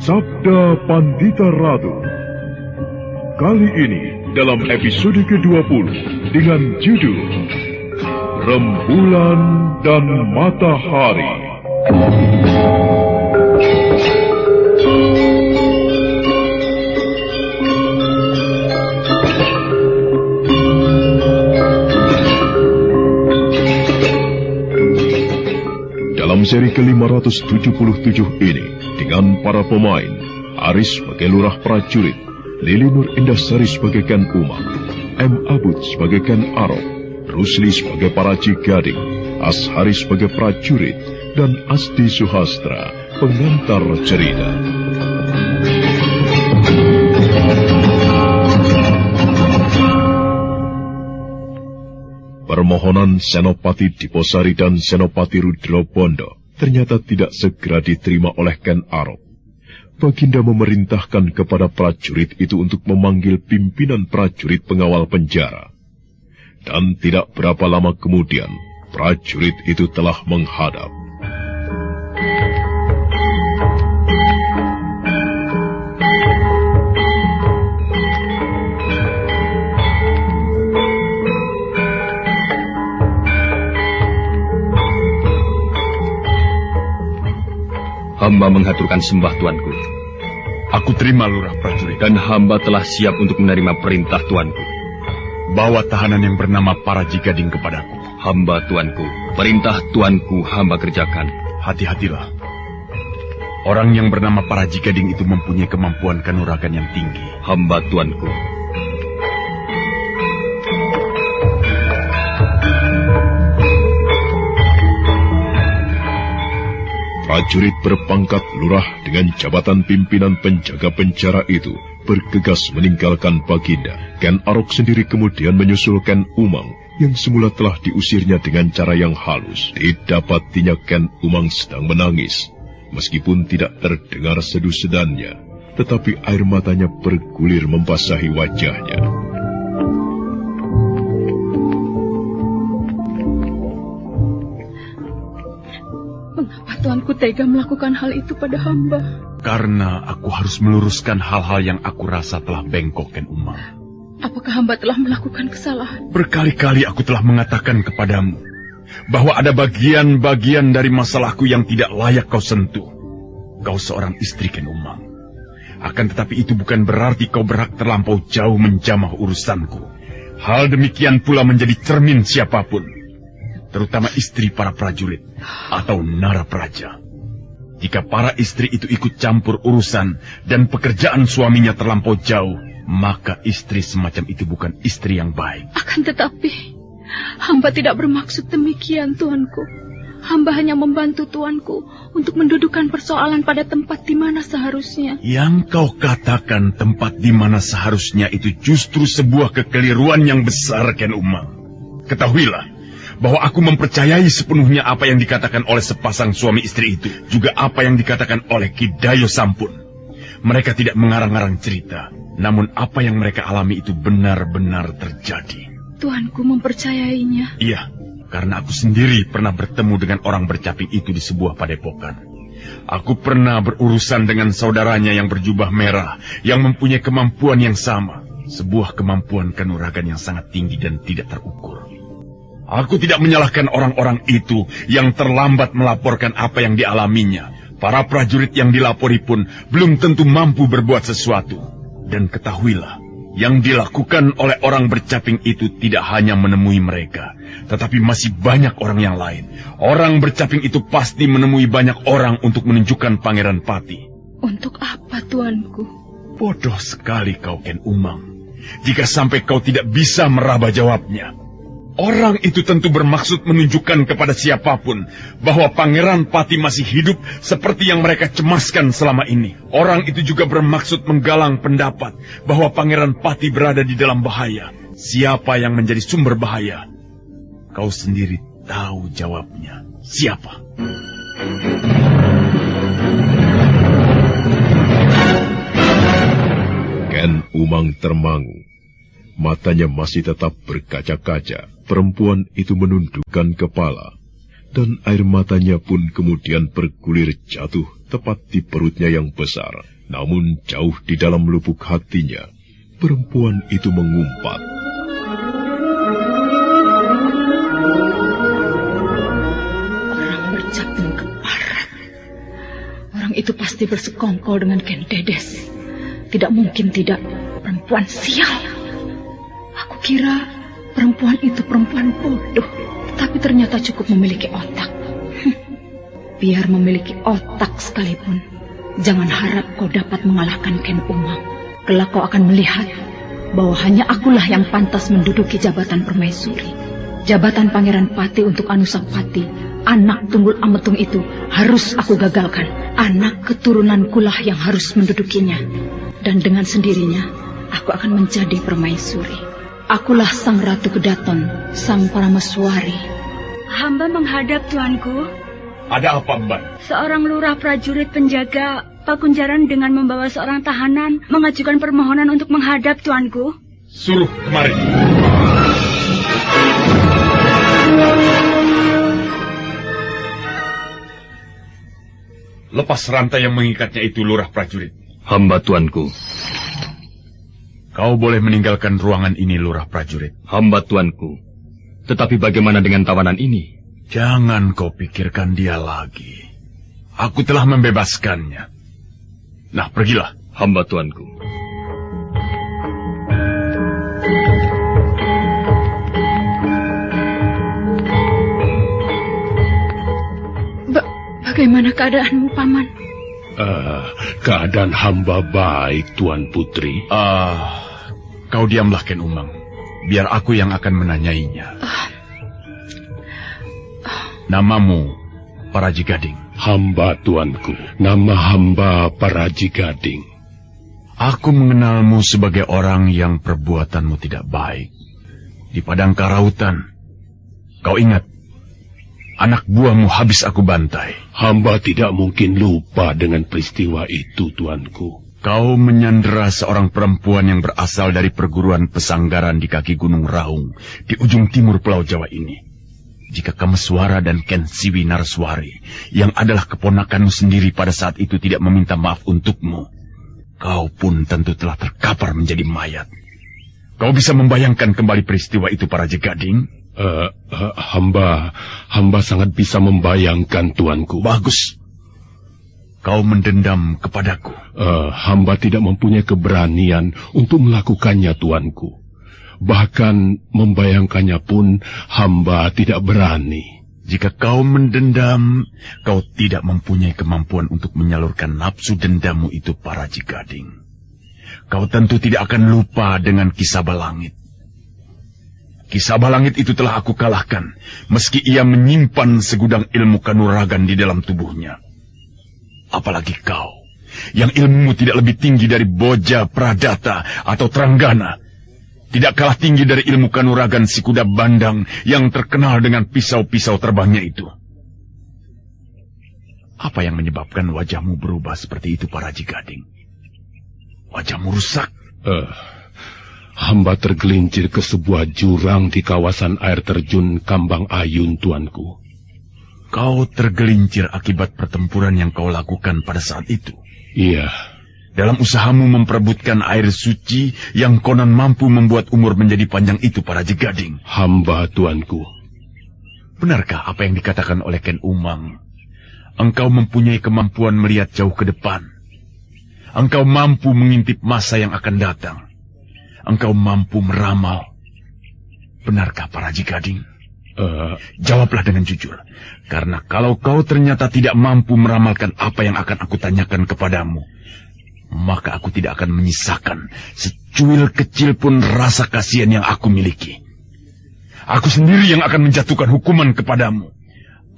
Sabda Pandita Ratu. Kali ini dalam episode ke-20 dengan judul Rembulan dan Matahari. Dalam seri ke-577 ini, dengan para pemain, Aris sebagai lurah prajurit, Lili Nur Indasari sebagai Ken Umang, M. Abud sebagai Ken Arok, Rusli sebagai Paraji Gading, Ashari sebagai prajurit, dan Asti Suhastra, pengantar cerita. Permohonan Senopati Diposari dan Senopati Rudrobondo ternyata tidak segera diterima oleh Ken Arok. Baginda memerintahkan kepada prajurit itu untuk memanggil pimpinan prajurit pengawal penjara. Dan tidak berapa lama kemudian, prajurit itu telah menghadap. Hamba menghaturkan sembah tuanku. Aku terima lurah prajurit. Dan hamba telah siap untuk menerima perintah tuanku. Bawa tahanan yang bernama Paraji Gading kepadaku. Hamba tuanku, perintah tuanku hamba kerjakan. Hati-hatilah. Orang yang bernama Paraji Gading itu mempunyai kemampuan kanuragan yang tinggi. Hamba tuanku. Prajurit berpangkat lurah dengan jabatan pimpinan penjaga penjara itu bergegas meninggalkan Baginda. Ken Arok sendiri kemudian menyusul Ken Umang yang semula telah diusirnya dengan cara yang halus. Didapatinya Ken Umang sedang menangis. Meskipun tidak terdengar sedu-sedannya, tetapi air matanya bergulir membasahi wajahnya. Tuanku tega melakukan hal itu pada hamba. Karena aku harus meluruskan hal-hal yang aku rasa telah bengkok, Ken Umang. Apakah hamba telah melakukan kesalahan? Berkali-kali aku telah mengatakan kepadamu bahwa ada bagian-bagian dari masalahku yang tidak layak kau sentuh. Kau seorang istri, Ken Umang. Akan tetapi itu bukan berarti kau berhak terlampau jauh menjamah urusanku. Hal demikian pula menjadi cermin siapapun, terutama istri para prajurit atau narapraja. Jika para istri itu ikut campur urusan dan pekerjaan suaminya terlampau jauh, maka istri semacam itu bukan istri yang baik. Akan tetapi, hamba tidak bermaksud demikian, tuanku. Hamba hanya membantu tuanku untuk mendudukan persoalan pada tempat di mana seharusnya. Yang kau katakan tempat di mana seharusnya itu justru sebuah kekeliruan yang besar, Ken Umang. Ketahuilah bahwa aku mempercayai sepenuhnya apa yang dikatakan oleh sepasang suami istri itu, juga apa yang dikatakan oleh Ki Dayo Sampun. Mereka tidak mengarang-arang cerita, namun apa yang mereka alami itu benar-benar terjadi. Tuanku mempercayainya. Iya, karena aku sendiri pernah bertemu dengan orang bercaping itu di sebuah padepokan. Aku pernah berurusan dengan saudaranya yang berjubah merah, yang mempunyai kemampuan yang sama, sebuah kemampuan kanuragan yang sangat tinggi dan tidak terukur. Aku tidak menyalahkan orang-orang itu yang terlambat melaporkan apa yang dialaminya. Para prajurit yang dilapori pun belum tentu mampu berbuat sesuatu. Dan ketahuilah, yang dilakukan oleh orang bercaping itu tidak hanya menemui mereka, tetapi masih banyak orang yang lain. Orang bercaping itu pasti menemui banyak orang untuk menunjukkan Pangeran Pati. Untuk apa, tuanku? Bodoh sekali kau, Ken Umang, jika sampai kau tidak bisa meraba jawabnya. Orang itu tentu bermaksud menunjukkan kepada siapapun bahwa Pangeran Pati masih hidup seperti yang mereka cemaskan selama ini. Orang itu juga bermaksud menggalang pendapat bahwa Pangeran Pati berada di dalam bahaya. Siapa yang menjadi sumber bahaya? Kau sendiri tahu jawabnya. Siapa? Ken Umang termangu. Matanya masih tetap berkaca-kaca. Perempuan itu menundukkan kepala, dan air matanya pun kemudian bergulir jatuh tepat di perutnya yang besar. Namun jauh di dalam lubuk hatinya, perempuan itu mengumpat. Orang bercapung keparat. Orang itu pasti bersekongkol dengan Ken Dedes. Tidak mungkin tidak. Perempuan sial. Aku kira perempuan itu perempuan bodoh, tapi ternyata cukup memiliki otak. Biar memiliki otak sekalipun, jangan harap kau dapat mengalahkan Ken Umang. Kelak kau akan melihat bahwa hanya akulah yang pantas menduduki jabatan permaisuri. Jabatan Pangeran Pati untuk Anusapati, anak Tunggul Ametung itu harus aku gagalkan. Anak keturunankulah yang harus mendudukinya. Dan dengan sendirinya, aku akan menjadi permaisuri. Akulah sang Ratu Kedaton, sang Parameswari. Hamba menghadap tuanku. Ada apa, Mbak? Seorang lurah prajurit penjaga Pakunjaran dengan membawa seorang tahanan mengajukan permohonan untuk menghadap tuanku. Suruh kemari. Lepas rantai yang mengikatnya itu, lurah prajurit. Hamba tuanku. Kau boleh meninggalkan ruangan ini, lurah prajurit. Hamba tuanku. Tetapi bagaimana dengan tawanan ini? Jangan kau pikirkan dia lagi. Aku telah membebaskannya. Nah, pergilah. Hamba tuanku. Bagaimana keadaanmu, Paman? Keadaan hamba baik, Tuan Putri. Kau diamlah, Ken Umang. Biar aku yang akan menanyainya. Namamu, Paraji Gading. Hamba, tuanku. Nama hamba Paraji Gading. Aku mengenalmu sebagai orang yang perbuatanmu tidak baik. Di padang karautan, kau ingat, anak buahmu habis aku bantai. Hamba tidak mungkin lupa dengan peristiwa itu, tuanku. Kau menyandera seorang perempuan yang berasal dari perguruan pesanggaran di kaki Gunung Raung, di ujung timur Pulau Jawa ini. Jika Kameswara dan Ken Siwi Narswari, yang adalah keponakanmu sendiri pada saat itu tidak meminta maaf untukmu, kau pun tentu telah terkapar menjadi mayat. Kau bisa membayangkan kembali peristiwa itu, Paraji Gading? Hamba sangat bisa membayangkan, tuanku. Bagus. Kau mendendam kepadaku. Hamba tidak mempunyai keberanian untuk melakukannya, tuanku. Bahkan membayangkannya pun hamba tidak berani. Jika kau mendendam, kau tidak mempunyai kemampuan untuk menyalurkan nafsu dendammu itu, Paraji Gading. Kau tentu tidak akan lupa dengan Kisah Balangit. Kisah Balangit itu telah aku kalahkan, meski ia menyimpan segudang ilmu kanuragan di dalam tubuhnya. Apalagi kau, yang ilmumu tidak lebih tinggi dari Boja, Pradata, atau Tranggana. Tidak kalah tinggi dari ilmu kanuragan si kuda bandang yang terkenal dengan pisau-pisau terbangnya itu. Apa yang menyebabkan wajahmu berubah seperti itu, Paraji Gading? Wajahmu rusak. Hamba tergelincir ke sebuah jurang di kawasan air terjun Kambang Ayun, tuanku. Kau tergelincir akibat pertempuran yang kau lakukan pada saat itu? Iya. Dalam usahamu memperebutkan air suci yang konon mampu membuat umur menjadi panjang itu, Paraji Gading. Hamba, tuanku. Benarkah apa yang dikatakan oleh Ken Umang? Engkau mempunyai kemampuan melihat jauh ke depan. Engkau mampu mengintip masa yang akan datang. Engkau mampu meramal. Benarkah, Paraji Gading? Jawablah dengan jujur. Karena kalau kau ternyata tidak mampu meramalkan apa yang akan aku tanyakan kepadamu, maka aku tidak akan menyisakan secuil kecil pun rasa kasihan yang aku miliki. Aku sendiri yang akan menjatuhkan hukuman kepadamu.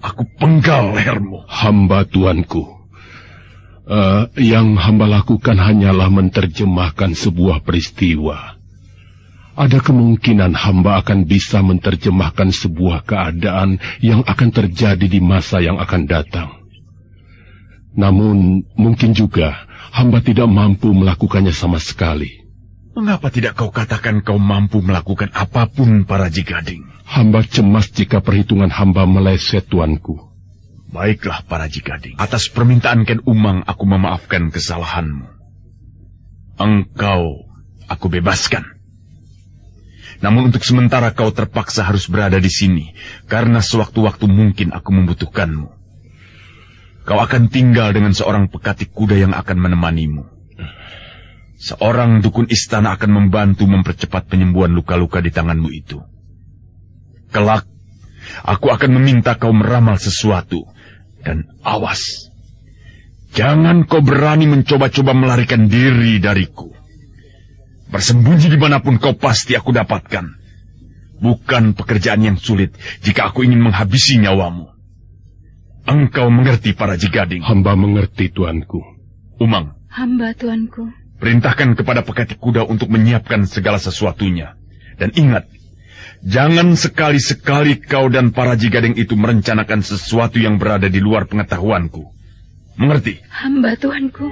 Aku penggal lehermu. Hamba, tuanku. Yang hamba lakukan hanyalah menerjemahkan sebuah peristiwa. Ada kemungkinan hamba akan bisa menerjemahkan sebuah keadaan yang akan terjadi di masa yang akan datang. Namun, mungkin juga hamba tidak mampu melakukannya sama sekali. Mengapa tidak kau katakan kau mampu melakukan apapun, Paraji Gading? Hamba cemas jika perhitungan hamba meleset, tuanku. Baiklah, Paraji Gading. Atas permintaan Ken Umang, aku memaafkan kesalahanmu. Engkau, aku bebaskan. Namun untuk sementara kau terpaksa harus berada di sini, karena sewaktu-waktu mungkin aku membutuhkanmu. Kau akan tinggal dengan seorang pekatik kuda yang akan menemanimu. Seorang dukun istana akan membantu mempercepat penyembuhan luka-luka di tanganmu itu. Kelak, aku akan meminta kau meramal sesuatu. Dan awas, jangan kau berani mencoba-coba melarikan diri dariku. Bersembunyi dimanapun kau pasti aku dapatkan. Bukan pekerjaan yang sulit jika aku ingin menghabisi nyawamu. Engkau mengerti, Paraji Gading? Hamba mengerti, tuanku. Umang. Hamba, tuanku. Perintahkan kepada pekatik kuda untuk menyiapkan segala sesuatunya. Dan ingat, jangan sekali-sekali kau dan Paraji Gading itu merencanakan sesuatu yang berada di luar pengetahuanku. Mengerti? Hamba, tuanku.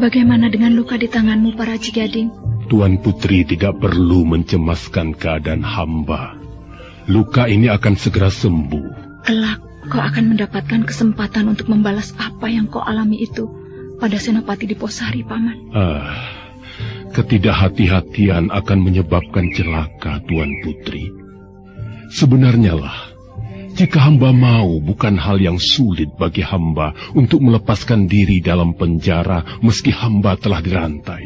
Bagaimana dengan luka di tanganmu, Paraji Gading? Tuan Putri tidak perlu mencemaskan keadaan hamba. Luka ini akan segera sembuh. Kelak, kau akan mendapatkan kesempatan untuk membalas apa yang kau alami itu pada Senopati Diposari, Paman. Ketidakhati-hatian akan menyebabkan celaka, Tuan Putri. Sebenarnya lah, jika hamba mau, bukan hal yang sulit bagi hamba untuk melepaskan diri dalam penjara meski hamba telah dirantai.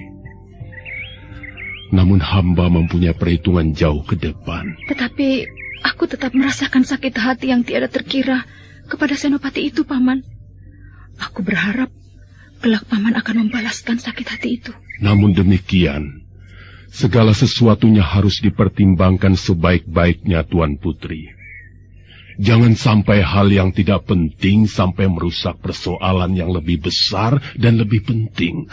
Namun hamba mempunyai perhitungan jauh ke depan. Tetapi aku tetap merasakan sakit hati yang tiada terkira kepada Senopati itu, Paman. Aku berharap kelak Paman akan membalaskan sakit hati itu. Namun demikian, segala sesuatunya harus dipertimbangkan sebaik-baiknya, Tuan Putri. Jangan sampai hal yang tidak penting sampai merusak persoalan yang lebih besar dan lebih penting.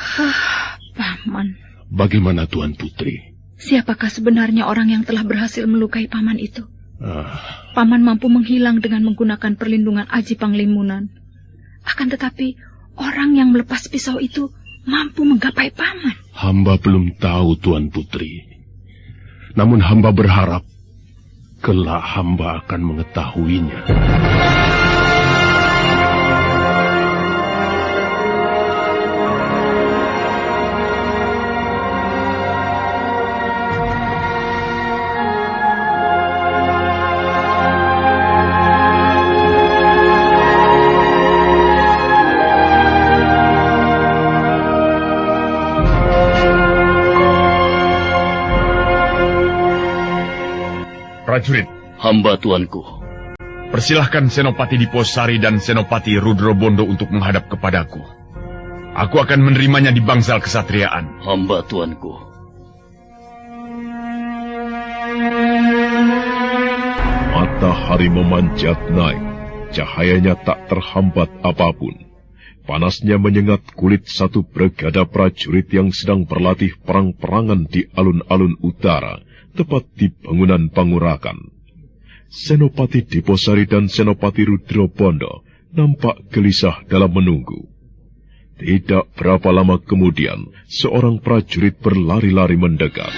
Paman. Bagaimana, Tuan Putri? Siapakah sebenarnya orang yang telah berhasil melukai Paman itu? Paman mampu menghilang dengan menggunakan perlindungan Aji Panglimunan. Akan tetapi, orang yang melepas pisau itu mampu menggapai Paman. Hamba belum tahu, Tuan Putri. Namun hamba berharap kelak hamba akan mengetahuinya. Prajurit. Hamba, tuanku. Persilahkan Senopati Diposari dan Senopati Rudrobondo untuk menghadap kepadaku. Aku akan menerimanya di bangsal kesatriaan. Hamba, tuanku. Matahari memanjat naik, cahayanya tak terhambat apapun. Panasnya menyengat kulit satu brigada prajurit yang sedang berlatih perang-perangan di alun-alun utara, tepat di bangunan Pangurakan. Senopati Diposari dan Senopati Rudrobondo nampak gelisah dalam menunggu. Tidak berapa lama kemudian, seorang prajurit berlari-lari mendekat.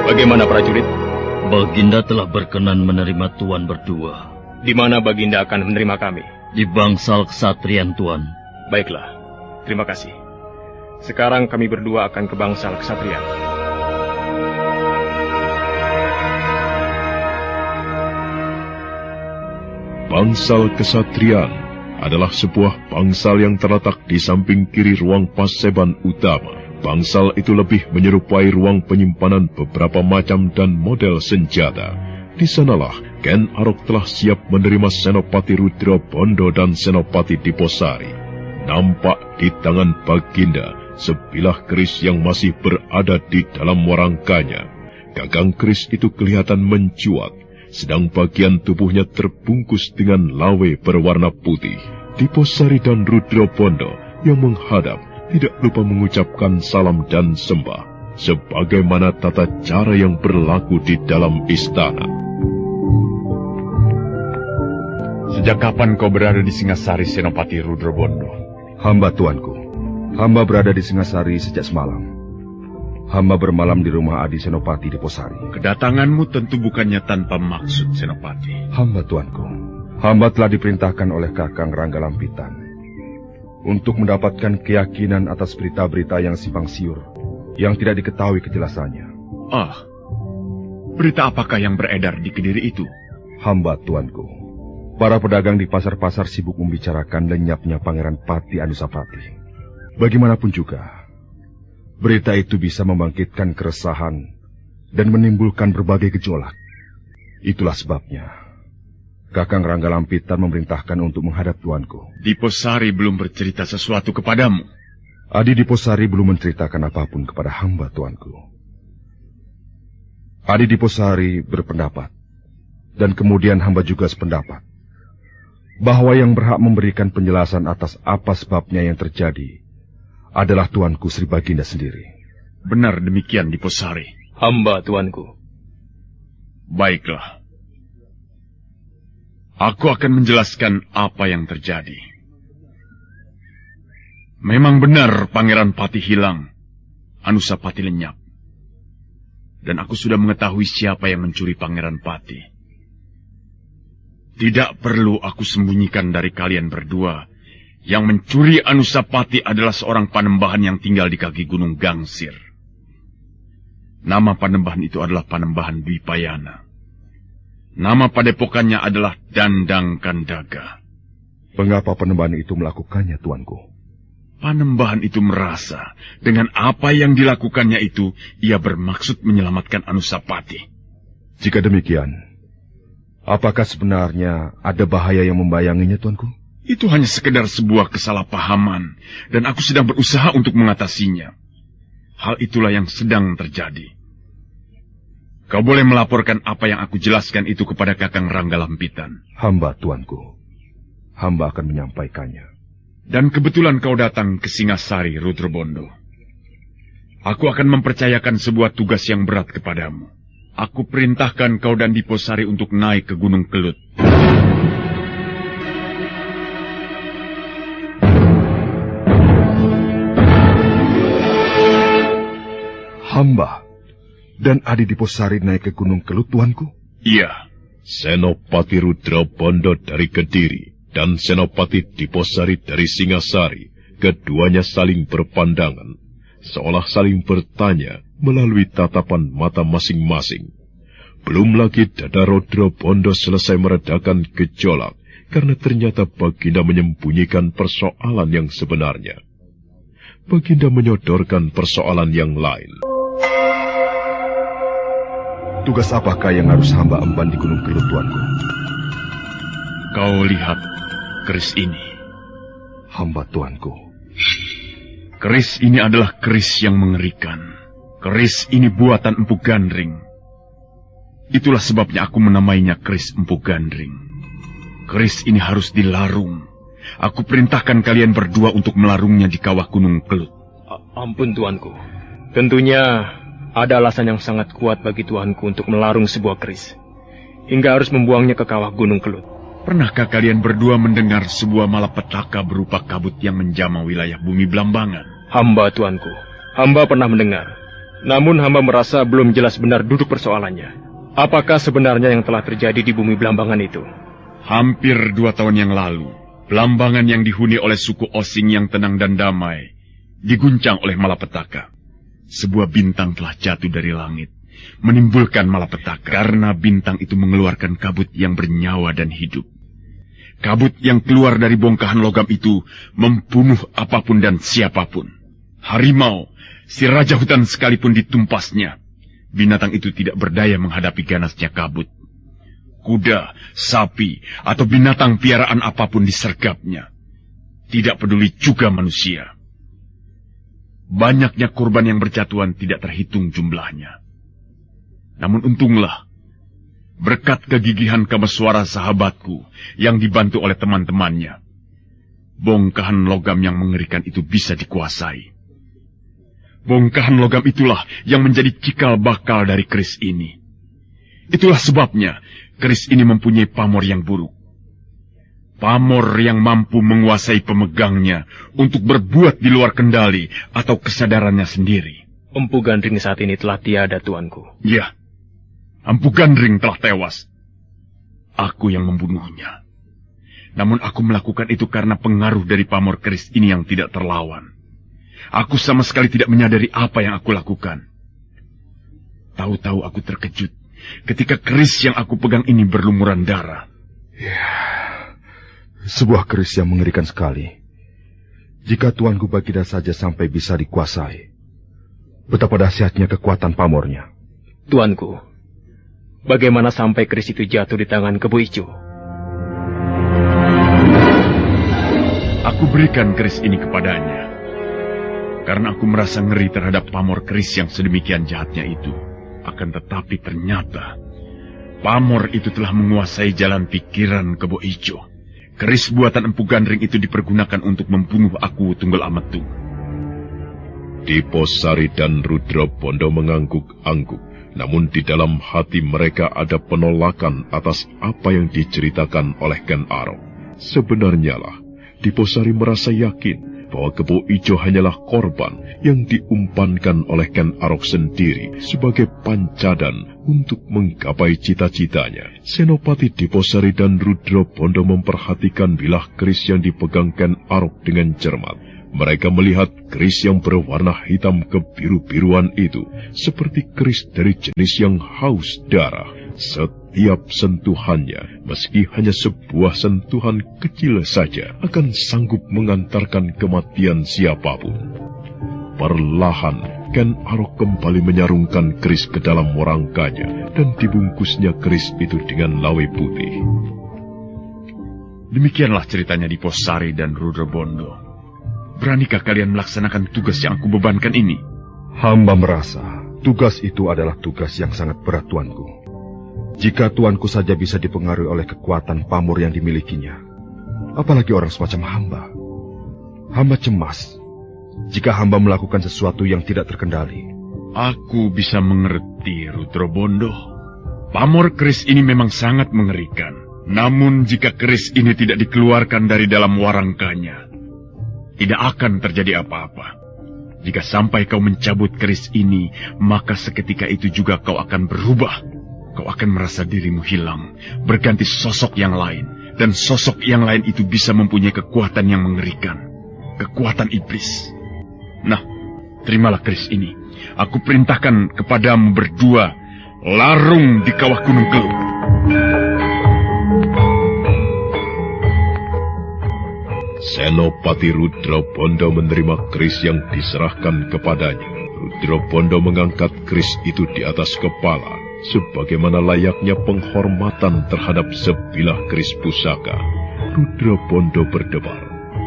Bagaimana, prajurit? Baginda telah berkenan menerima Tuan berdua. Di mana Baginda akan menerima kami? Di bangsal kesatrian, Tuan. Baiklah, terima kasih. Sekarang kami berdua akan ke bangsal kesatrian. Bangsal kesatrian adalah sebuah bangsal yang terletak di samping kiri ruang paseban utama. bangsal itu lebih menyerupai ruang penyimpanan beberapa macam dan model senjata. Di sanalah Ken Arok telah siap menerima Senopati Rudra Bondo dan Senopati Diposari. Nampak di tangan Baginda sebilah keris yang masih berada di dalam warangkanya. Gagang keris itu kelihatan mencuat, sedang bagian tubuhnya terbungkus dengan lawe berwarna putih. Diposari dan Rudra Bondo yang menghadap tidak lupa mengucapkan salam dan sembah, sebagaimana tata cara yang berlaku di dalam istana. Sejak kapan kau berada di Singasari, Senopati Rudra Bondo? Hamba tuanku, hamba berada di Singasari sejak semalam. Hamba bermalam di rumah Adi Senopati Diposari. Kedatanganmu tentu bukannya tanpa maksud, Senopati. Hamba tuanku, hamba telah diperintahkan oleh Kakang Rangga Lampitan untuk mendapatkan keyakinan atas berita-berita yang simpang siur, yang tidak diketahui kejelasannya. Berita apakah yang beredar di Kediri itu? Hamba tuanku, para pedagang di pasar-pasar sibuk membicarakan lenyapnya Pangeran Pati Anusapati. Bagaimanapun juga, berita itu bisa membangkitkan keresahan dan menimbulkan berbagai gejolak. Itulah sebabnya Kakang Rangga Lampitan memerintahkan untuk menghadap tuanku. Diposari belum bercerita sesuatu kepadamu? Adi Diposari belum menceritakan apapun kepada hamba tuanku. Adi Diposari berpendapat, dan kemudian hamba juga sependapat, bahwa yang berhak memberikan penjelasan atas apa sebabnya yang terjadi adalah tuanku Sri Baginda sendiri. Benar demikian, Diposari. Hamba tuanku. Baiklah. Aku akan menjelaskan apa yang terjadi. Memang benar Pangeran Pati hilang, Anusapati lenyap. Dan aku sudah mengetahui siapa yang mencuri Pangeran Pati. Tidak perlu aku sembunyikan dari kalian berdua, yang mencuri Anusapati adalah seorang panembahan yang tinggal di kaki Gunung Gangsir. Nama panembahan itu adalah Panembahan Dwipayana. Nama padepokannya adalah Dandang Kandaga. Mengapa panembahan itu melakukannya, tuanku? Panembahan itu merasa dengan apa yang dilakukannya itu, ia bermaksud menyelamatkan Anusapati. Jika demikian, apakah sebenarnya ada bahaya yang membayanginya, tuanku? Itu hanya sekedar sebuah kesalahpahaman, dan aku sedang berusaha untuk mengatasinya. Hal itulah yang sedang terjadi. Kau boleh melaporkan apa yang aku jelaskan itu kepada Kakang Rangga Lampitan. Hamba, tuanku. Hamba akan menyampaikannya. Dan kebetulan kau datang ke Singasari, Rudra Bondo. Aku akan mempercayakan sebuah tugas yang berat kepadamu. Aku perintahkan kau dan Diposari untuk naik ke Gunung Kelut. Hamba dan Adi Diposari naik ke Gunung Kelut, tuanku? Iya. Senopati Rudra Bondo dari Kediri dan Senopati Diposari dari Singasari, keduanya saling berpandangan, seolah saling bertanya melalui tatapan mata masing-masing. Belum lagi dada Rudra Bondo selesai meredakan gejolak, karena ternyata Baginda menyembunyikan persoalan yang sebenarnya. Baginda menyodorkan persoalan yang lain. Tugas apakah yang harus hamba emban di Gunung Kelut, tuanku? Kau lihat keris ini. Hamba, tuanku. Keris ini adalah keris yang mengerikan. Keris ini buatan Empu Gandring. Itulah sebabnya aku menamainya keris Empu Gandring. Keris ini harus dilarung. Aku perintahkan kalian berdua untuk melarungnya di kawah Gunung Kelut. Ampun tuanku. Tentunya ada alasan yang sangat kuat bagi tuanku untuk melarung sebuah keris, hingga harus membuangnya ke kawah Gunung Kelut. Pernahkah kalian berdua mendengar sebuah malapetaka berupa kabut yang menjamah wilayah bumi Blambangan? Hamba tuanku, hamba pernah mendengar. Namun hamba merasa belum jelas benar duduk persoalannya. Apakah sebenarnya yang telah terjadi di bumi Blambangan itu? Hampir 2 tahun yang lalu, Blambangan yang dihuni oleh suku Osing yang tenang dan damai diguncang oleh malapetaka. Sebuah bintang telah jatuh dari langit, menimbulkan malapetaka karena bintang itu mengeluarkan kabut yang bernyawa dan hidup. Kabut yang keluar dari bongkahan logam itu membunuh apapun dan siapapun. Harimau, Si raja hutan sekalipun ditumpasnya, binatang itu tidak berdaya menghadapi ganasnya kabut. Kuda, sapi, atau binatang piaraan apapun disergapnya. Tidak peduli juga manusia. Banyaknya korban yang berjatuhan tidak terhitung jumlahnya. Namun untunglah, berkat kegigihan Kameswara sahabatku yang dibantu oleh teman-temannya, bongkahan logam yang mengerikan itu bisa dikuasai. Bongkahan logam itulah yang menjadi cikal bakal dari keris ini. Itulah sebabnya keris ini mempunyai pamor yang buruk. Pamor yang mampu menguasai pemegangnya untuk berbuat di luar kendali atau kesadarannya sendiri. Empu Gandring saat ini telah tiada, tuanku. Ya, Empu Gandring telah tewas. Aku yang membunuhnya. Namun aku melakukan itu karena pengaruh dari pamor keris ini yang tidak terlawan. Aku sama sekali tidak menyadari apa yang aku lakukan. Tahu-tahu aku terkejut ketika keris yang aku pegang ini berlumuran darah. Ya, sebuah keris yang mengerikan sekali. Jika Tuanku Baginda saja sampai bisa dikuasai, betapa dahsyatnya kekuatan pamornya. Tuanku, bagaimana sampai keris itu jatuh di tangan Kebo Ijo? Aku berikan keris ini kepadanya, karena aku merasa ngeri terhadap pamor keris yang sedemikian jahatnya itu. Akan tetapi ternyata, pamor itu telah menguasai jalan pikiran Kebo Ijo. Keris buatan Empu Gandring itu dipergunakan untuk membunuh aku, Tunggal Ametung. Diposari dan Rudra Bondo mengangguk-angguk, namun di dalam hati mereka ada penolakan atas apa yang diceritakan oleh Ken Arok. Sebenarnya lah, Diposari merasa yakin bahwa Kebo Ijo hanyalah korban yang diumpankan oleh Ken Arok sendiri sebagai pancadan untuk menggapai cita-citanya. Senopati Diposari dan Rudra Bondo memperhatikan bilah keris yang dipegang Ken Arok dengan cermat. Mereka melihat keris yang berwarna hitam kebiru-biruan itu seperti keris dari jenis yang haus darah. Setiap sentuhannya, meski hanya sebuah sentuhan kecil saja, akan sanggup mengantarkan kematian siapapun. Perlahan, Ken Arok kembali menyarungkan keris ke dalam warangkanya dan dibungkusnya keris itu dengan lawe putih. Demikianlah ceritanya Diposari dan Rudra Bondo. Beranikah kalian melaksanakan tugas yang aku bebankan ini? Hamba merasa tugas itu adalah tugas yang sangat berat, Tuanku. Jika Tuanku saja bisa dipengaruhi oleh kekuatan pamor yang dimilikinya, apalagi orang semacam hamba. Hamba cemas jika hamba melakukan sesuatu yang tidak terkendali. Aku bisa mengerti, Rudra Bondo. Pamor keris ini memang sangat mengerikan. Namun jika keris ini tidak dikeluarkan dari dalam warangkanya, tidak akan terjadi apa-apa. Jika sampai kau mencabut keris ini, maka seketika itu juga kau akan berubah. Kau akan merasa dirimu hilang, berganti sosok yang lain. Dan sosok yang lain itu bisa mempunyai kekuatan yang mengerikan. Kekuatan iblis. Nah, terimalah keris ini. Aku perintahkan kepadamu berdua, larung di kawah Gunung Keluh. Senopati Rudra Bondo menerima keris yang diserahkan kepadanya. Rudra Bondo mengangkat keris itu di atas kepala, sebagaimana layaknya penghormatan terhadap sebilah keris pusaka. Rudra Bondo berdebar.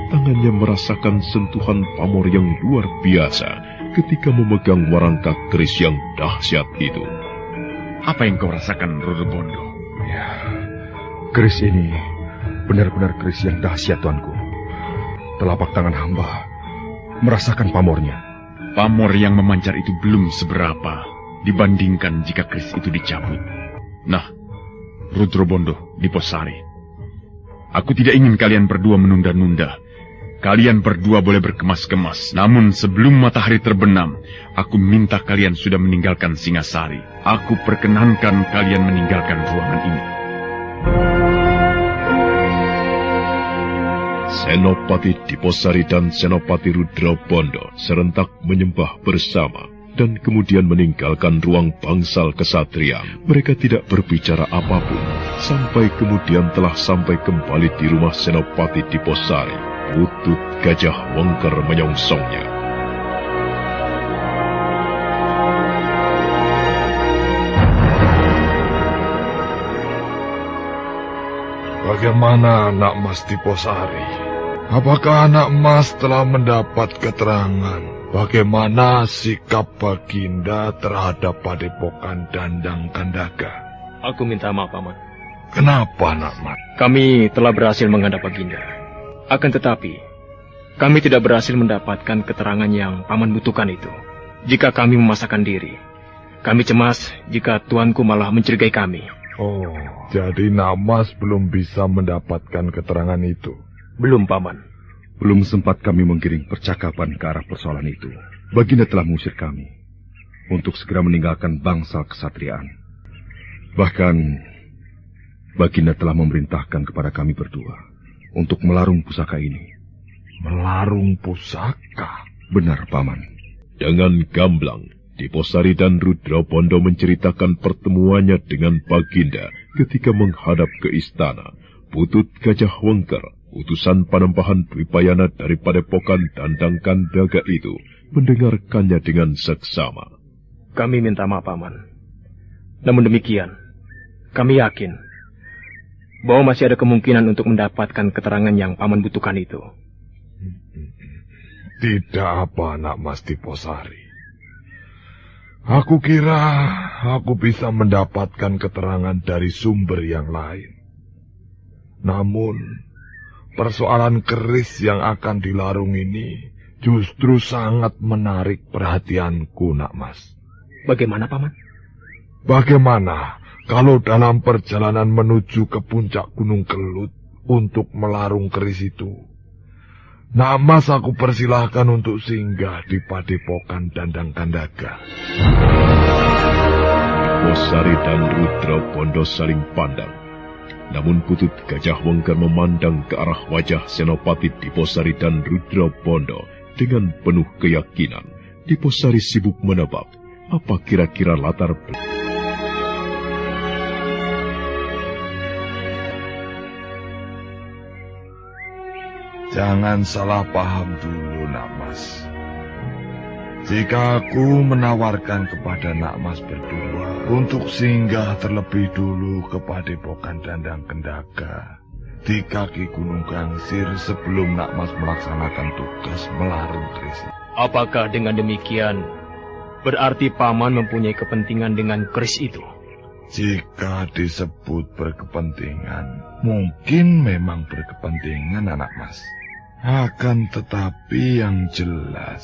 Tangannya merasakan sentuhan pamor yang luar biasa ketika memegang warangka keris yang dahsyat itu. Apa yang kau rasakan, Rudra Bondo? Ya, keris ini benar-benar keris yang dahsyat, Tuanku. Telapak tangan hamba merasakan pamornya. Pamor yang memancar itu belum seberapa dibandingkan jika keris itu dicabut. Nah, Rudra Bondo, Diposari, aku tidak ingin kalian berdua menunda-nunda. Kalian berdua boleh berkemas-kemas. Namun sebelum matahari terbenam, aku minta kalian sudah meninggalkan Singasari. Aku perkenankan kalian meninggalkan ruangan ini. Senopati Diposari dan Senopati Rudra Bondo serentak menyembah bersama dan kemudian meninggalkan ruang bangsal kesatria. Mereka tidak berbicara apapun sampai kemudian telah sampai kembali di rumah Senopati Diposari. Lutut Gajah Wengker menyongsongnya. Bagaimana Nak Mas Diposari? Apakah Nak Mas telah mendapat keterangan bagaimana sikap Baginda terhadap Padepokan Dandang Kandaga? Aku minta maaf, Paman. Kenapa, Nak Mas? Kami telah berhasil menghadap Baginda. Akan tetapi, kami tidak berhasil mendapatkan keterangan yang Paman butuhkan itu. Jika kami memasakkan diri, kami cemas jika tuanku malah mencurigai kami. Oh, jadi Nak Mas belum bisa mendapatkan keterangan itu? Belum, Paman. Belum sempat kami menggiring percakapan ke arah persoalan itu. Baginda telah mengusir kami untuk segera meninggalkan bangsal kesatriaan. Bahkan, Baginda telah memerintahkan kepada kami berdua untuk melarung pusaka ini. Melarung pusaka? Benar, Paman. Dengan gamblang, Diposari dan Rudra Pondo menceritakan pertemuannya dengan Baginda ketika menghadap ke istana. Putut Gajah Wengker, utusan Panembahan Dwipayana dari Padepokan Dandang Kandaga itu, mendengarkannya dengan seksama. Kami minta maaf, Paman. Namun demikian, kami yakin bahwa masih ada kemungkinan untuk mendapatkan keterangan yang Paman butuhkan itu. Tidak apa, Nak Mas Diposari. Aku kira aku bisa mendapatkan keterangan dari sumber yang lain. Namun, persoalan keris yang akan dilarung ini justru sangat menarik perhatianku, Nak Mas. Bagaimana, Paman? Bagaimana kalau dalam perjalanan menuju ke puncak Gunung Kelut untuk melarung keris itu, Nak Mas aku persilahkan untuk singgah di Padepokan Dandang Kandaga. Diposari dan Rudra Pondo saling pandang. Namun Putut Gajah Wengker memandang ke arah wajah Senopati Diposari dan Rudra Pondo dengan penuh keyakinan. Diposari sibuk menebak apa kira-kira latar belakang. Jangan salah paham dulu, Nak Mas. Jika aku menawarkan kepada Nak Mas berdua untuk singgah terlebih dulu ke Padepokan Dandang Kandaga di kaki Gunung Gangsir sebelum Nak Mas melaksanakan tugas melarung keris. Apakah dengan demikian berarti Paman mempunyai kepentingan dengan keris itu? Jika disebut berkepentingan, mungkin memang berkepentingan, Anak Mas. Akan tetapi yang jelas,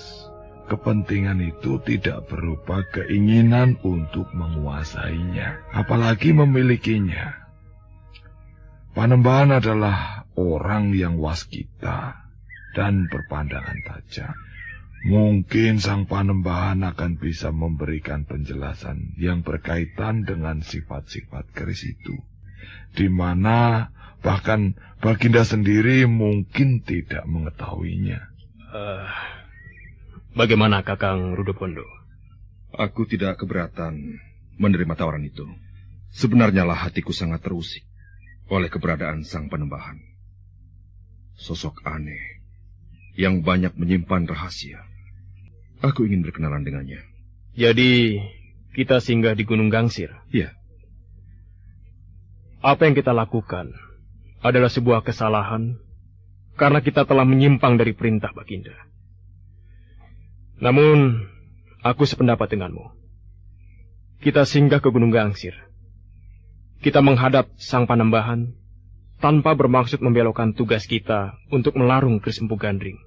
kepentingan itu tidak berupa keinginan untuk menguasainya, apalagi memilikinya. Panembahan adalah orang yang waskita dan berpandangan tajam. Mungkin sang Panembahan akan bisa memberikan penjelasan yang berkaitan dengan sifat-sifat keris itu, di mana bahkan Baginda sendiri mungkin tidak mengetahuinya. Bagaimana Kakang Rudopondo? Aku tidak keberatan menerima tawaran itu. Sebenarnya lah hatiku sangat terusik oleh keberadaan sang Panembahan. Sosok aneh yang banyak menyimpan rahasia. Aku ingin berkenalan dengannya. Jadi, kita singgah di Gunung Gangsir? Iya. Apa yang kita lakukan adalah sebuah kesalahan karena kita telah menyimpang dari perintah Baginda. Namun, aku sependapat denganmu. Kita singgah ke Gunung Gangsir. Kita menghadap sang Panembahan tanpa bermaksud membelokkan tugas kita untuk melarung keris Empu Gandring.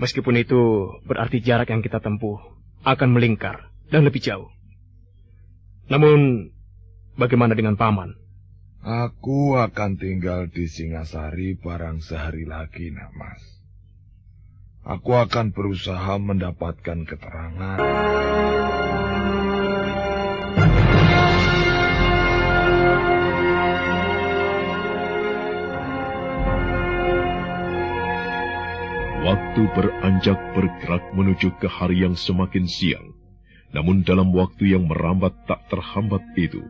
Meskipun itu berarti jarak yang kita tempuh akan melingkar dan lebih jauh. Namun, bagaimana dengan Paman? Aku akan tinggal di Singasari barang sehari lagi, Nak Mas. Aku akan berusaha mendapatkan keterangan. Waktu beranjak bergerak menuju ke hari yang semakin siang. Namun dalam waktu yang merambat tak terhambat itu,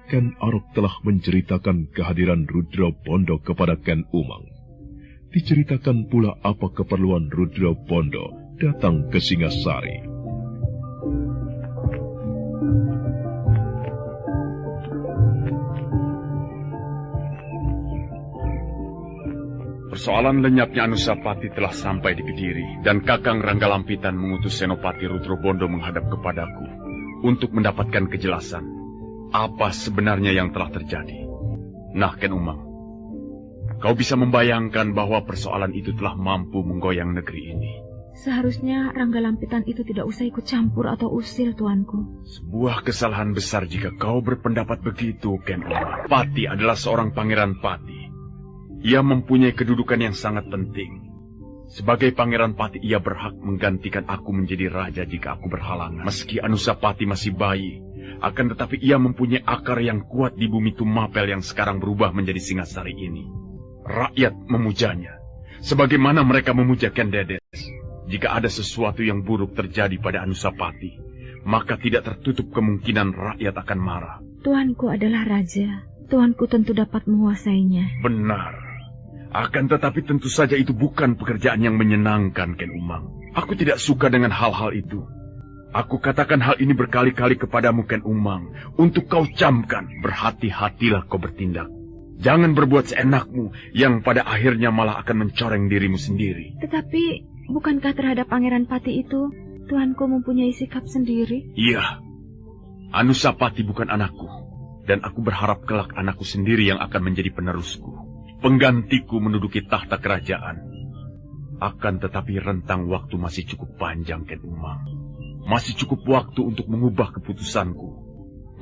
Ken Arok telah menceritakan kehadiran Rudra Pondo kepada Ken Umang. Diceritakan pula apa keperluan Rudra Pondo datang ke Singasari. Persoalan lenyapnya Anusapati telah sampai di Kediri, dan Kakang Ranggalampitan mengutus Senopati Rudrobondo menghadap kepadaku untuk mendapatkan kejelasan apa sebenarnya yang telah terjadi. Nah, Ken Umang, kau bisa membayangkan bahwa persoalan itu telah mampu menggoyang negeri ini. Seharusnya Ranggalampitan itu tidak usah ikut campur atau usil, tuanku. Sebuah kesalahan besar jika kau berpendapat begitu, Ken Umang. Pati adalah seorang pangeran Pati. Ia mempunyai kedudukan yang sangat penting. Sebagai pangeran Pati, ia berhak menggantikan aku menjadi raja jika aku berhalangan. Meski Anusapati masih bayi, akan tetapi ia mempunyai akar yang kuat di bumi Tumapel yang sekarang berubah menjadi Singasari ini. Rakyat memujanya, sebagaimana mereka memuja Ken Dedes. Jika ada sesuatu yang buruk terjadi pada Anusapati, maka tidak tertutup kemungkinan rakyat akan marah. Tuanku adalah raja. Tuanku tentu dapat menguasainya. Benar. Akan tetapi tentu saja itu bukan pekerjaan yang menyenangkan, Ken Umang. Aku tidak suka dengan hal-hal itu. Aku katakan hal ini berkali-kali kepadamu, Ken Umang, untuk kau camkan. Berhati-hatilah kau bertindak. Jangan berbuat seenakmu, yang pada akhirnya malah akan mencoreng dirimu sendiri. Tetapi, bukankah terhadap Pangeran Pati itu, tuanku mempunyai sikap sendiri? Iya. Anusapati bukan anakku, dan aku berharap kelak anakku sendiri yang akan menjadi penerusku. Penggantiku menduduki tahta kerajaan. Akan tetapi rentang waktu masih cukup panjang, Ken Umang. Masih cukup waktu untuk mengubah keputusanku.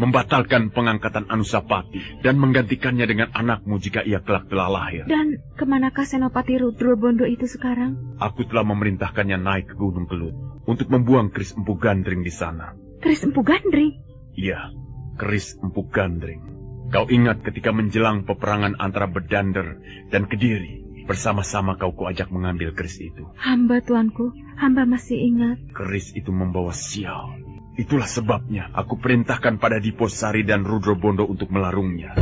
Membatalkan pengangkatan Anusapati dan menggantikannya dengan anakmu jika ia kelak telah lahir. Dan kemanakah Senopati Rudrobondo itu sekarang? Aku telah memerintahkannya naik ke Gunung Kelut untuk membuang keris Empu Gandring di sana. Keris Empu Gandring? Iya, keris Empu Gandring. Kau ingat ketika menjelang peperangan antara Bedander dan Kediri, bersama-sama kau kuajak mengambil keris itu. Hamba, tuanku, hamba masih ingat. Keris itu membawa sial. Itulah sebabnya aku perintahkan pada Diposari dan Rudrobondo untuk melarungnya.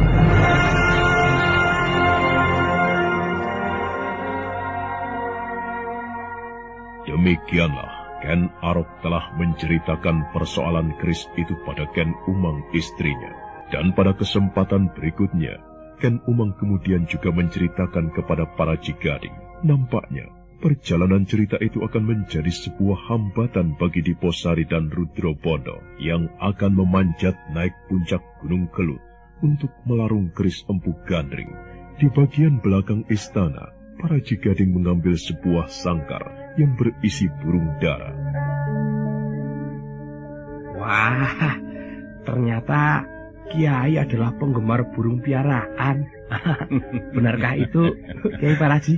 Demikianlah Ken Arok telah menceritakan persoalan keris itu pada Ken Umang istrinya. Dan pada kesempatan berikutnya, Ken Umang kemudian juga menceritakan kepada para Cigading. Nampaknya, perjalanan cerita itu akan menjadi sebuah hambatan bagi Diposari dan Rudrobondo yang akan memanjat naik puncak Gunung Kelut untuk melarung keris Empu Gandring. Di bagian belakang istana, para Cigading mengambil sebuah sangkar yang berisi burung dara. Wah, ternyata Kiai adalah penggemar burung piaraan. Benarkah itu, Kiai Paraji?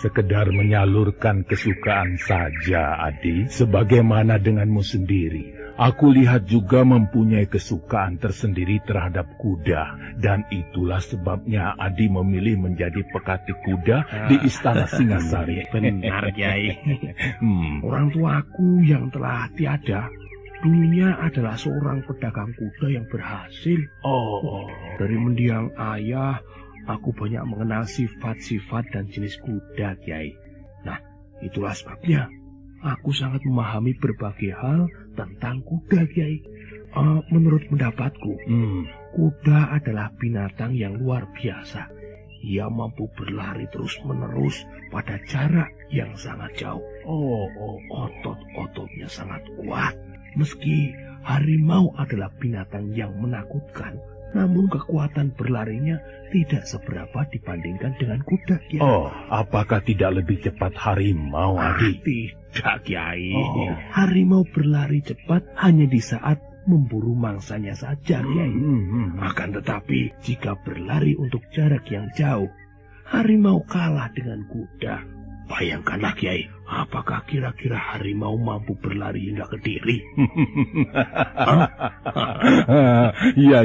Sekedar menyalurkan kesukaan saja, Adi. Sebagaimana denganmu sendiri, aku lihat juga mempunyai kesukaan tersendiri terhadap kuda. Dan itulah sebabnya Adi memilih menjadi pekati kuda di Istana Singasari. Benar, Kiai. Orang tuaku yang telah tiada dulunya adalah seorang pedagang kuda yang berhasil. Dari mendiang ayah, aku banyak mengenal sifat-sifat dan jenis kuda, Kiai. Nah, itulah sebabnya aku sangat memahami berbagai hal tentang kuda, Kiai. Menurut pendapatku, kuda adalah binatang yang luar biasa. Ia mampu berlari terus-menerus pada jarak yang sangat jauh. Otot-ototnya sangat kuat. Meski harimau adalah binatang yang menakutkan, namun kekuatan berlarinya tidak seberapa dibandingkan dengan kuda, Kiai. Apakah tidak lebih cepat harimau, Adi? Tidak, Kiai. Harimau berlari cepat hanya di saat memburu mangsanya saja, Kiai. Akan tetapi, jika berlari untuk jarak yang jauh, harimau kalah dengan kuda. Bayangkanlah, Kiai, apakah kira-kira harimau mampu berlari hingga Kediri? Ya.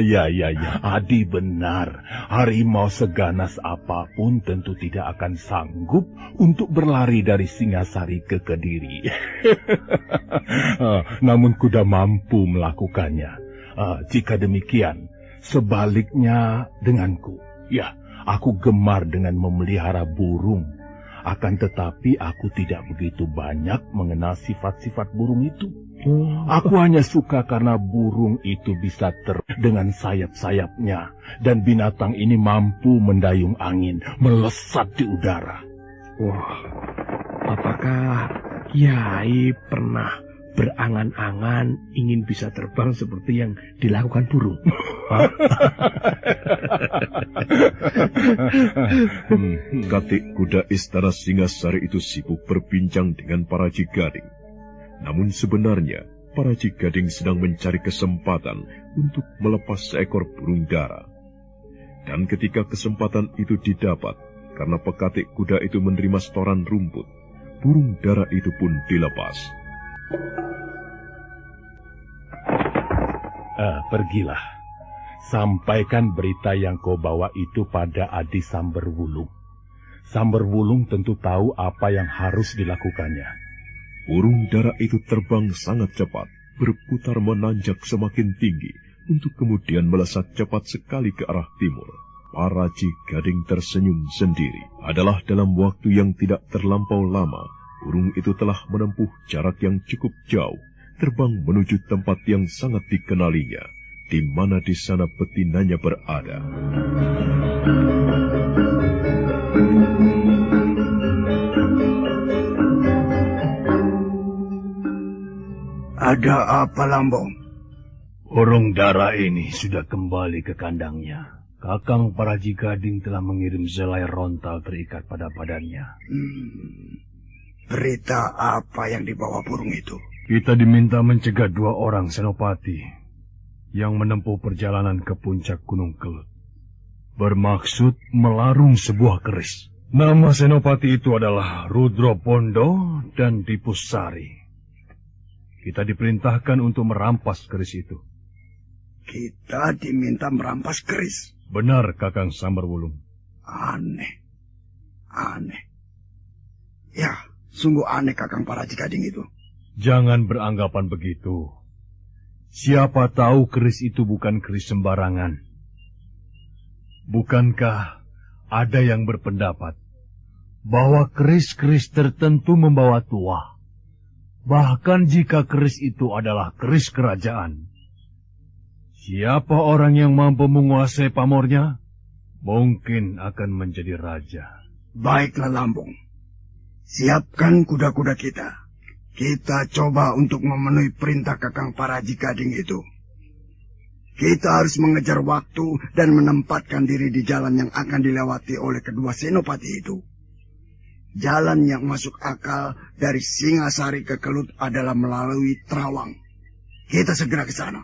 Adi benar. Harimau seganas apapun tentu tidak akan sanggup untuk berlari dari Singasari ke Kediri. Namun kuda mampu melakukannya. Jika demikian, sebaliknya denganku. Ya, aku gemar dengan memelihara burung. Akan tetapi aku tidak begitu banyak mengenal sifat-sifat burung itu. Aku hanya suka karena burung itu bisa dengan sayap-sayapnya, dan binatang ini mampu mendayung angin, melesat di udara. Wah, apakah Kiai pernah berangan-angan ingin bisa terbang seperti yang dilakukan burung? Katik kuda istana Singasari itu sibuk berbincang dengan para Cigading. Namun sebenarnya, para Cigading sedang mencari kesempatan untuk melepas seekor burung dara. Dan ketika kesempatan itu didapat, karena pekatik kuda itu menerima setoran rumput, burung dara itu pun dilepas. Pergilah. Sampaikan berita yang kau bawa itu pada Adi Samberwulung. Samberwulung tentu tahu apa yang harus dilakukannya. Burung dara itu terbang sangat cepat, berputar menanjak semakin tinggi, untuk kemudian melesat cepat sekali ke arah timur. Para Cigading tersenyum sendiri. Adalah dalam waktu yang tidak terlampau lama, burung itu telah menempuh jarak yang cukup jauh, terbang menuju tempat yang sangat dikenalinya, di mana di sana betinanya berada. Ada apa, Lambung? Burung dara ini sudah kembali ke kandangnya. Kakang para Cigading telah mengirim selai rontal terikat pada badannya. Berita apa yang dibawa burung itu? Kita diminta mencegah 2 orang senopati yang menempuh perjalanan ke puncak Gunung Kelut, bermaksud melarung sebuah keris. Nama senopati itu adalah Rudro Pondo dan Dipusari. Kita diperintahkan untuk merampas keris itu. Kita diminta merampas keris? Benar, Kakang Samberwulung. Aneh. Ya, sungguh aneh Kakang para Cigading itu. Jangan beranggapan begitu. Siapa tahu keris itu bukan keris sembarangan. Bukankah ada yang berpendapat bahwa keris-keris tertentu membawa tuah? Bahkan jika keris itu adalah keris kerajaan. Siapa orang yang mampu menguasai pamornya, mungkin akan menjadi raja. Baiklah, Lambung. Siapkan kuda-kuda kita. Kita coba untuk memenuhi perintah Kakang para Cigading itu. Kita harus mengejar waktu dan menempatkan diri di jalan yang akan dilewati oleh kedua senopati itu. Jalan yang masuk akal dari Singasari ke Kelut adalah melalui Terawang. Kita segera ke sana.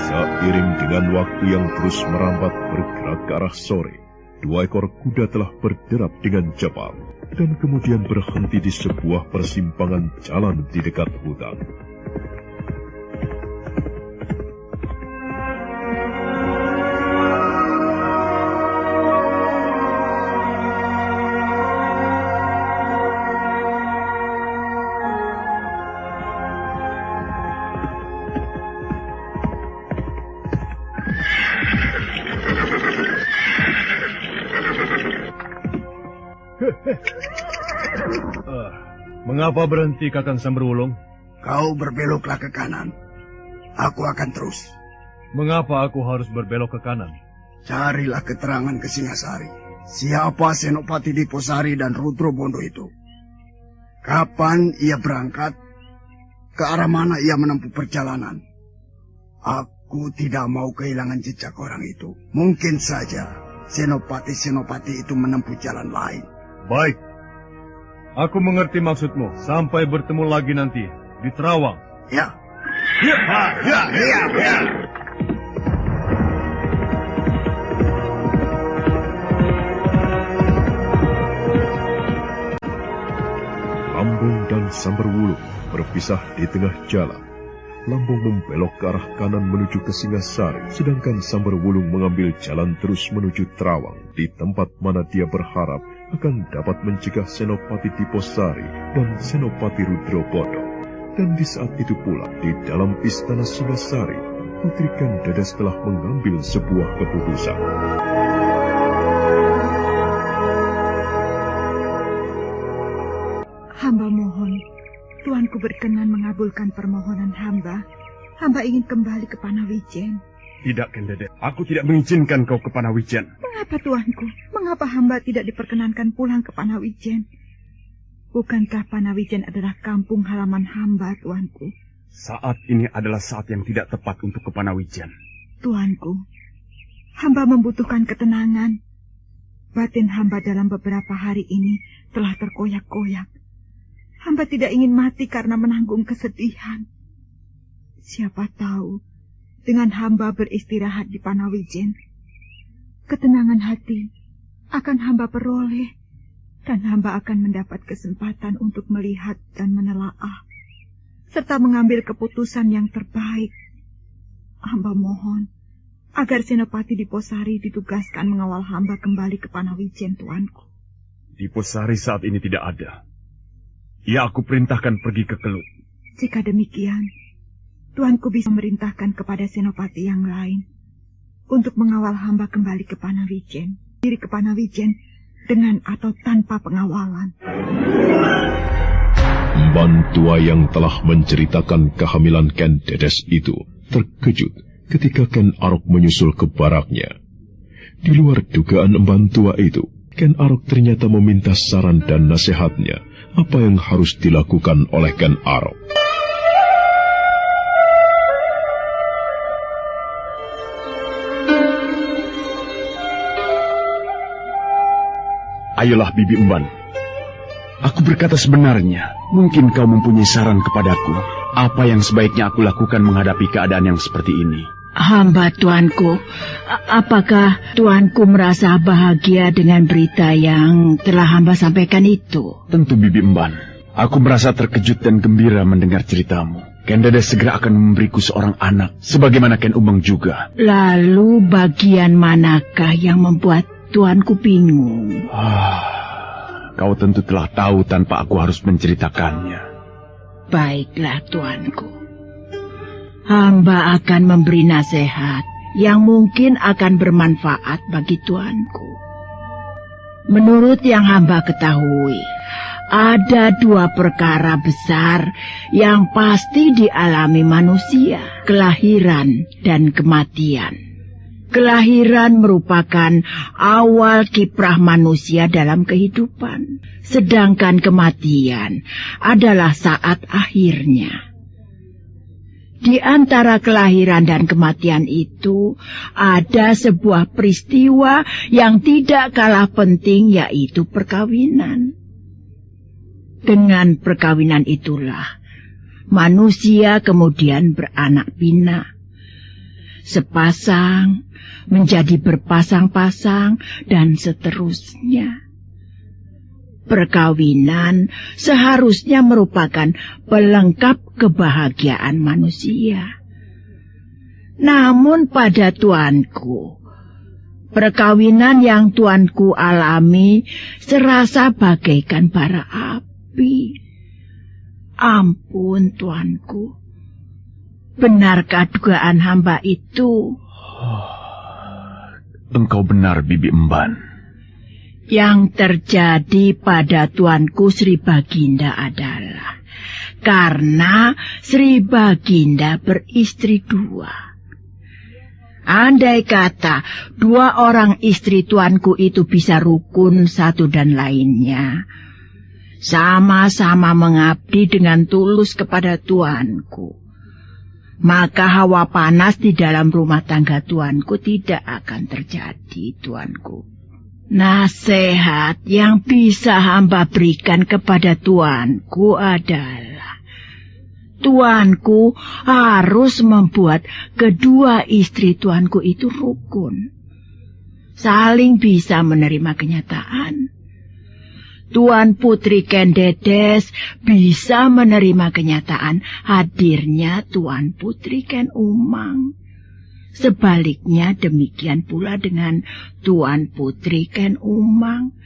Seiring dengan waktu yang terus merambat bergerak ke arah sore, 2 ekor kuda telah berderap dengan cepat dan kemudian berhenti di sebuah persimpangan jalan di dekat hutan. Mengapa berhenti, Kakang Samberwulung? Kau berbeloklah ke kanan. Aku akan terus. Mengapa aku harus berbelok ke kanan? Carilah keterangan ke Singasari. Siapa Senopati Diposari dan Rudro Bondo itu? Kapan ia berangkat? Ke arah mana ia menempuh perjalanan? Aku tidak mau kehilangan jejak orang itu. Mungkin saja senopati-senopati itu menempuh jalan lain. Baik. Aku mengerti maksudmu. Sampai bertemu lagi nanti di Terawang. Ya. Lambung dan Samberwulung berpisah di tengah jalan. Lambung membelok ke arah kanan menuju ke Singasari, sedangkan Samberwulung mengambil jalan terus menuju Terawang, di tempat mana dia berharap akan dapat mencegah Senopati Diposari dan Senopati Rudro Bondo. Dan di saat itu pula, di dalam istana Singasari, Putri Ken Dedes telah mengambil sebuah keputusan. Hamba mohon, Tuanku berkenan mengabulkan permohonan hamba. Hamba ingin kembali ke Panawijen. Tidak, Ken Dedes. Aku tidak mengizinkan kau ke Panawijen. Mengapa, Tuanku? Mengapa hamba tidak diperkenankan pulang ke Panawijen? Bukankah Panawijen adalah kampung halaman hamba, Tuanku? Saat ini adalah saat yang tidak tepat untuk ke Panawijen. Tuanku, hamba membutuhkan ketenangan. Batin hamba dalam beberapa hari ini telah terkoyak-koyak. Hamba tidak ingin mati karena menanggung kesedihan. Siapa tahu, dengan hamba beristirahat di Panawijen, ketenangan hati akan hamba peroleh, dan hamba akan mendapat kesempatan untuk melihat dan menelaah, serta mengambil keputusan yang terbaik. Hamba mohon agar Senopati Diposari ditugaskan mengawal hamba kembali ke Panawijen, Tuanku. Diposari saat ini tidak ada. Ia aku perintahkan pergi ke Kelut. Jika demikian, Tuanku bisa memerintahkan kepada Senopati yang lain untuk mengawal hamba kembali ke Panawijen. Diri ke Panawijen dengan atau tanpa pengawalan. Mban tua yang telah menceritakan kehamilan Ken Dedes itu terkejut ketika Ken Arok menyusul ke baraknya. Di luar dugaan mban tua itu, Ken Arok ternyata meminta saran dan nasihatnya apa yang harus dilakukan oleh Ken Arok. Ayolah Bibi Umban. Aku berkata sebenarnya, mungkin kau mempunyai saran kepadaku. Apa yang sebaiknya aku lakukan menghadapi keadaan yang seperti ini? Hamba Tuanku, apakah Tuanku merasa bahagia dengan berita yang telah hamba sampaikan itu? Tentu Bibi Umban. Aku merasa terkejut dan gembira mendengar ceritamu. Ken Dedes segera akan memberiku seorang anak, sebagaimana Ken Umang juga. Lalu bagian manakah yang membuat Tuanku bingung? Kau tentu telah tahu tanpa aku harus menceritakannya. Baiklah, Tuanku. Hamba akan memberi nasihat yang mungkin akan bermanfaat bagi Tuanku. Menurut yang hamba ketahui, ada dua perkara besar yang pasti dialami manusia, kelahiran dan kematian. Kelahiran merupakan awal kiprah manusia dalam kehidupan, sedangkan kematian adalah saat akhirnya. Di antara kelahiran dan kematian itu ada sebuah peristiwa yang tidak kalah penting, yaitu perkawinan. Dengan perkawinan itulah manusia kemudian beranak pinak. Sepasang menjadi berpasang-pasang dan seterusnya. Perkawinan seharusnya merupakan pelengkap kebahagiaan manusia. Namun pada Tuanku, perkawinan yang Tuanku alami serasa bagaikan bara api. Ampun Tuanku, benarkah dugaan hamba itu? Engkau benar, Bibi Emban. Yang terjadi pada Tuanku Sri Baginda adalah karena Sri Baginda beristri dua. Andai kata dua orang istri Tuanku itu bisa rukun satu dan lainnya, sama-sama mengabdi dengan tulus kepada Tuanku, maka hawa panas di dalam rumah tangga Tuanku tidak akan terjadi, Tuanku. Nasihat yang bisa hamba berikan kepada Tuanku adalah Tuanku harus membuat kedua istri Tuanku itu rukun, saling bisa menerima kenyataan. Tuan Putri Ken Dedes bisa menerima kenyataan hadirnya Tuan Putri Ken Umang. Sebaliknya demikian pula dengan Tuan Putri Ken Umang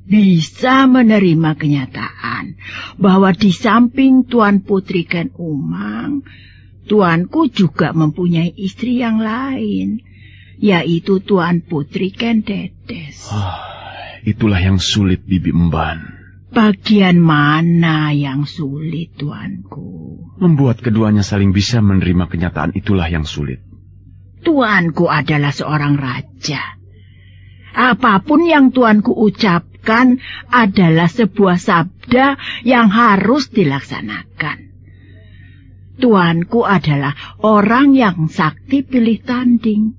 bisa menerima kenyataan bahwa di samping Tuan Putri Ken Umang, Tuanku juga mempunyai istri yang lain, yaitu Tuan Putri Ken Dedes. Itulah yang sulit, Bibi Emban. Bagian mana yang sulit, Tuanku? Membuat keduanya saling bisa menerima kenyataan itulah yang sulit. Tuanku adalah seorang raja. Apapun yang Tuanku ucapkan adalah sebuah sabda yang harus dilaksanakan. Tuanku adalah orang yang sakti pilih tanding.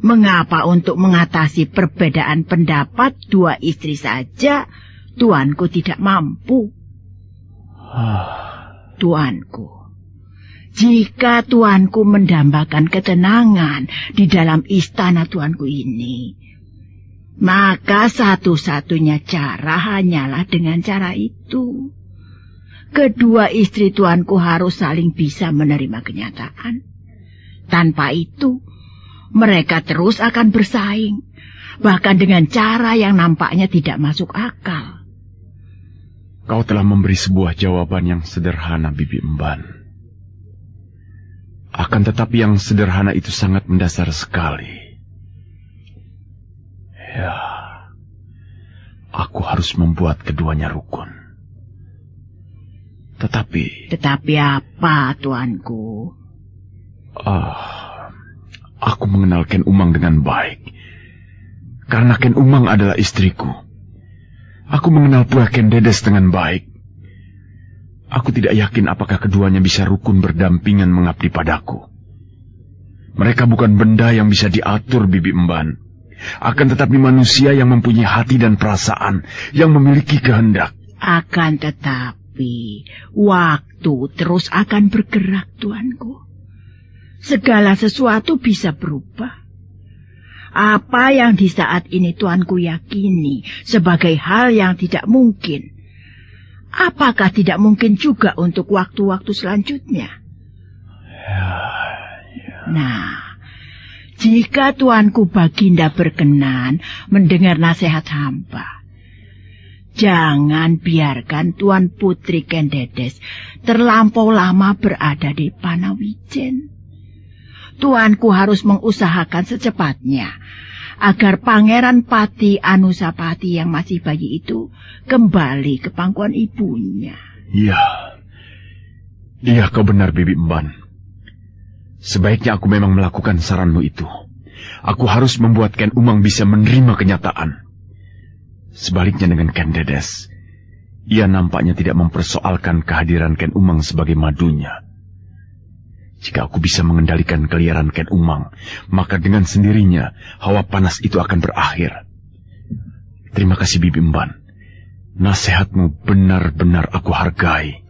Mengapa untuk mengatasi perbedaan pendapat dua istri saja Tuanku tidak mampu? Tuanku, jika Tuanku mendambakan ketenangan di dalam istana Tuanku ini, maka satu-satunya cara hanyalah dengan cara itu. Kedua istri Tuanku harus saling bisa menerima kenyataan. Tanpa itu, mereka terus akan bersaing, bahkan dengan cara yang nampaknya tidak masuk akal. Kau telah memberi sebuah jawaban yang sederhana, Bibi Emban. Akan tetapi yang sederhana itu sangat mendasar sekali. Ya, aku harus membuat keduanya rukun. Tetapi apa, Tuanku? Aku mengenal Ken Umang dengan baik. Karena Ken Umang adalah istriku. Aku mengenal pula Ken Dedes dengan baik. Aku tidak yakin apakah keduanya bisa rukun berdampingan mengabdi padaku. Mereka bukan benda yang bisa diatur, Bibi Emban. Akan tetapi manusia yang mempunyai hati dan perasaan, yang memiliki kehendak. Akan tetapi waktu terus akan bergerak, Tuanku. Segala sesuatu bisa berubah. Apa yang di saat ini Tuanku yakini sebagai hal yang tidak mungkin, apakah tidak mungkin juga untuk waktu-waktu selanjutnya? Nah, jika Tuanku Baginda berkenan mendengar nasihat hamba, jangan biarkan Tuan Putri Ken Dedes terlampau lama berada di Panawijen. Tuanku harus mengusahakan secepatnya agar Pangeran Pati Anusapati yang masih bayi itu kembali ke pangkuan ibunya. Iya, kau benar, Bibi Emban. Sebaiknya aku memang melakukan saranmu itu. Aku harus membuat Ken Umang bisa menerima kenyataan. Sebaliknya dengan Ken Dedes, ia nampaknya tidak mempersoalkan kehadiran Ken Umang sebagai madunya. Jika aku bisa mengendalikan keliaran Ken Umang, maka dengan sendirinya hawa panas itu akan berakhir. Terima kasih, Bibi Emban. Nasihatmu benar-benar aku hargai.